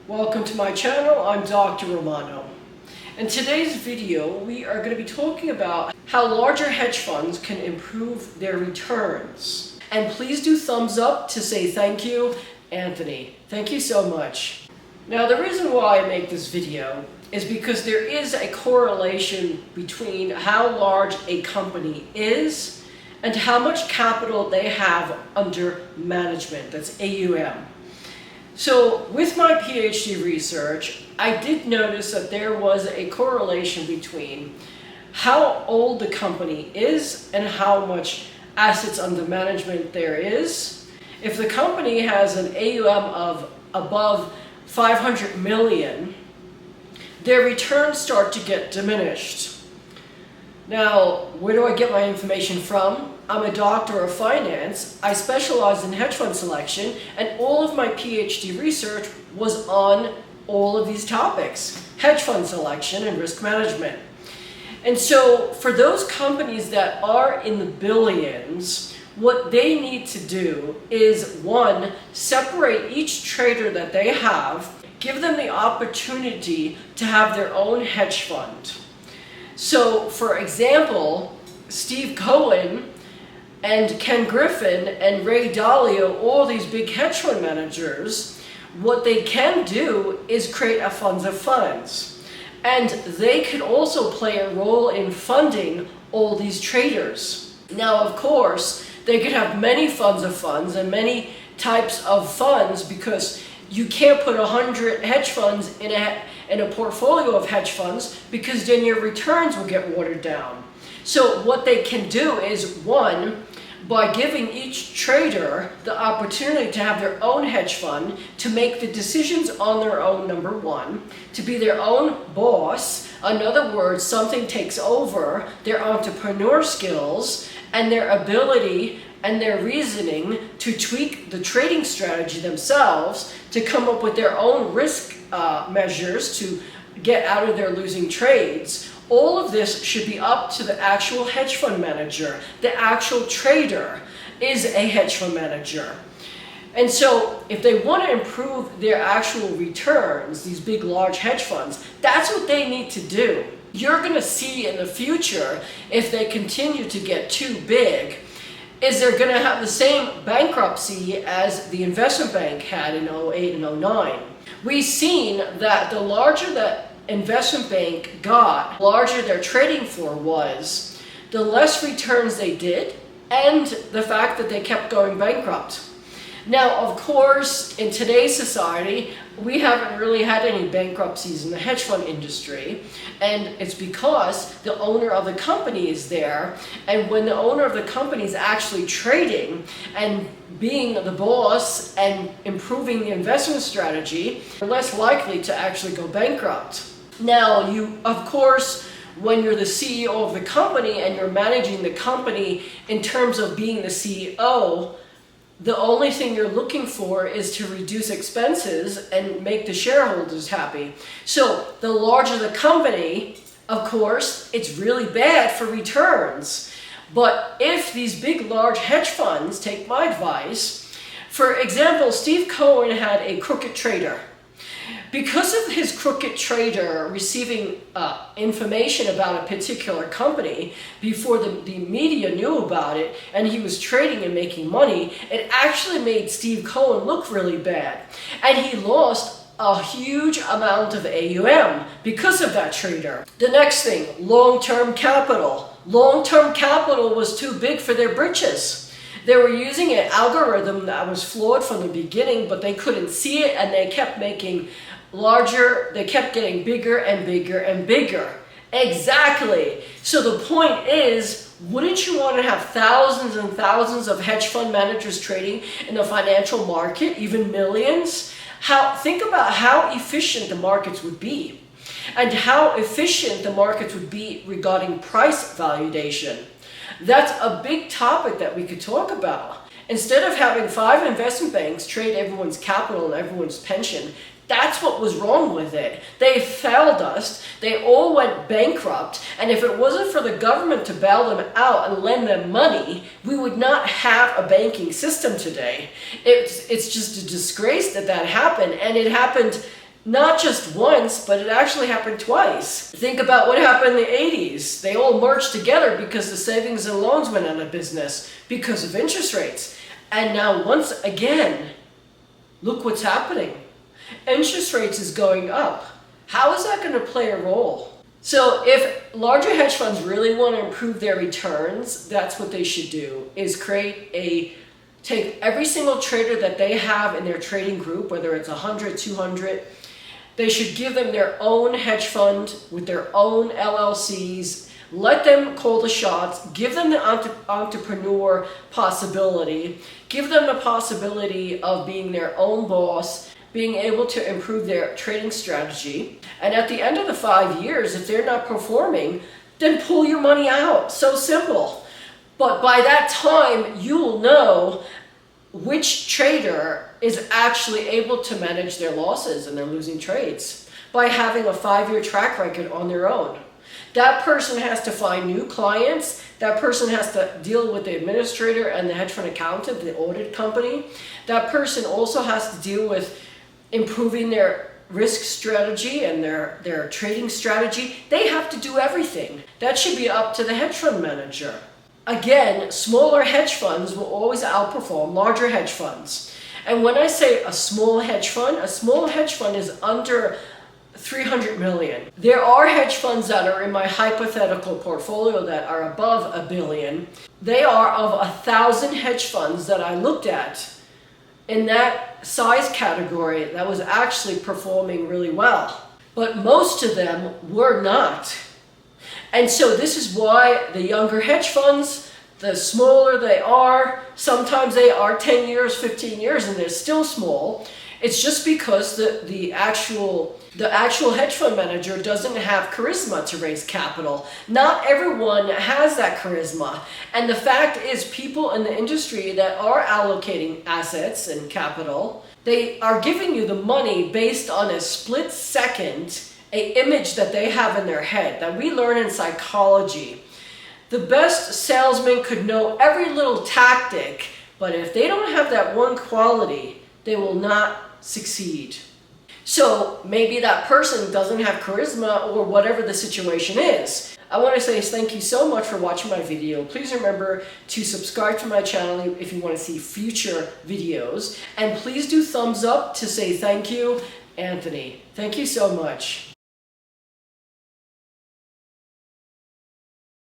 Welcome to my channel. I'm Dr. Romano. In today's video, we are going to be talking about how larger hedge funds can improve their returns. And please do thumbs up to say thank you, Anthony. Thank you so much. Now, the reason why I make this video is because there is a correlation between how large a company is and how much capital they have under management. That's AUM. So with my PhD research, I did notice that there was a correlation between how old the company is and how much assets under management there is. If the company has an AUM of above 500 million, their returns start to get diminished. Now, where do I get my information from? I'm a doctor of finance. I specialize in hedge fund selection, and all of my PhD research was on all of these topics: hedge fund selection and risk management. And so for those companies that are in the billions, what they need to do is, one, separate each trader that they have, give them the opportunity to have their own hedge fund. So, for example, Steve Cohen and Ken Griffin and Ray Dalio, all these big hedge fund managers, what they can do is create a funds of funds. And they can also play a role in funding all these traders. Now, of course, they could have many funds of funds and many types of funds, because you can't put 100 hedge funds in a portfolio of hedge funds, because then your returns will get watered down. So what they can do is, one, by giving each trader the opportunity to have their own hedge fund, to make the decisions on their own, number one, to be their own boss. In other words, something takes over their entrepreneur skills and their ability and their reasoning to tweak the trading strategy themselves, to come up with their own risk measures to get out of their losing trades. All of this should be up to the actual hedge fund manager. The actual trader is a hedge fund manager. And so if they want to improve their actual returns, these big, large hedge funds, that's what they need to do. You're going to see in the future, if they continue to get too big, is they're going to have the same bankruptcy as the investment bank had in 08 and 09. We've seen that the larger the investment bank got, the larger their trading floor was, the less returns they did, and the fact that they kept going bankrupt. Now, of course, in today's society, we haven't really had any bankruptcies in the hedge fund industry, and it's because the owner of the company is there, and when the owner of the company is actually trading and being the boss and improving the investment strategy, they're less likely to actually go bankrupt. Now, of course, when you're the CEO of the company and you're managing the company in terms of being the CEO, the only thing you're looking for is to reduce expenses and make the shareholders happy. So the larger the company, of course, it's really bad for returns. But if these big, large hedge funds take my advice, for example, Steve Cohen had a crooked trader. Because of his crooked trader receiving information about a particular company before the media knew about it, and he was trading and making money, it actually made Steve Cohen look really bad. And he lost a huge amount of AUM because of that trader. The next thing, long-term capital. Long-term capital was too big for their britches. They were using an algorithm that was flawed from the beginning, but they couldn't see it, and they kept making larger, they kept getting bigger and bigger and bigger. Exactly. So the point is, wouldn't you want to have thousands and thousands of hedge fund managers trading in the financial market, even millions? Think about how efficient the markets would be, and how efficient the markets would be regarding price validation. That's a big topic that we could talk about. Instead of having 5 investment banks trade everyone's capital and everyone's pension, that's what was wrong with it. They failed us. They all went bankrupt. And if it wasn't for the government to bail them out and lend them money, we would not have a banking system today. It's just a disgrace that happened. And it happened Not just once, but it actually happened twice. Think about what happened in the 80s. They all merged together because the savings and loans went out of business because of interest rates. And now once again, look what's happening. Interest rates is going up. How is that going to play a role? So if larger hedge funds really want to improve their returns, that's what they should do, is take every single trader that they have in their trading group, whether it's 100, 200, they should give them their own hedge fund with their own LLCs, let them call the shots, give them the entrepreneur possibility, give them the possibility of being their own boss, being able to improve their trading strategy. And at the end of the 5 years, if they're not performing, then pull your money out. So simple. But by that time, you'll know which trader is actually able to manage their losses and their losing trades by having a 5-year track record on their own. That person has to find new clients. That person has to deal with the administrator and the hedge fund accountant, the audit company. That person also has to deal with improving their risk strategy and their trading strategy. They have to do everything. That should be up to the hedge fund manager. Again, smaller hedge funds will always outperform larger hedge funds. And when I say a small hedge fund is under 300 million. There are hedge funds that are in my hypothetical portfolio that are above $1 billion. They are of 1,000 hedge funds that I looked at in that size category that was actually performing really well. But most of them were not. And so this is why the younger hedge funds, the smaller they are, sometimes they are 10 years, 15 years, and they're still small. It's just because the actual hedge fund manager doesn't have charisma to raise capital. Not everyone has that charisma. And the fact is, people in the industry that are allocating assets and capital, they are giving you the money based on a split second, an image that they have in their head that we learn in psychology. The best salesman could know every little tactic, but if they don't have that one quality, they will not succeed. So maybe that person doesn't have charisma or whatever the situation is. I want to say thank you so much for watching my video. Please remember to subscribe to my channel if you want to see future videos. And please do thumbs up to say thank you, Anthony. Thank you so much.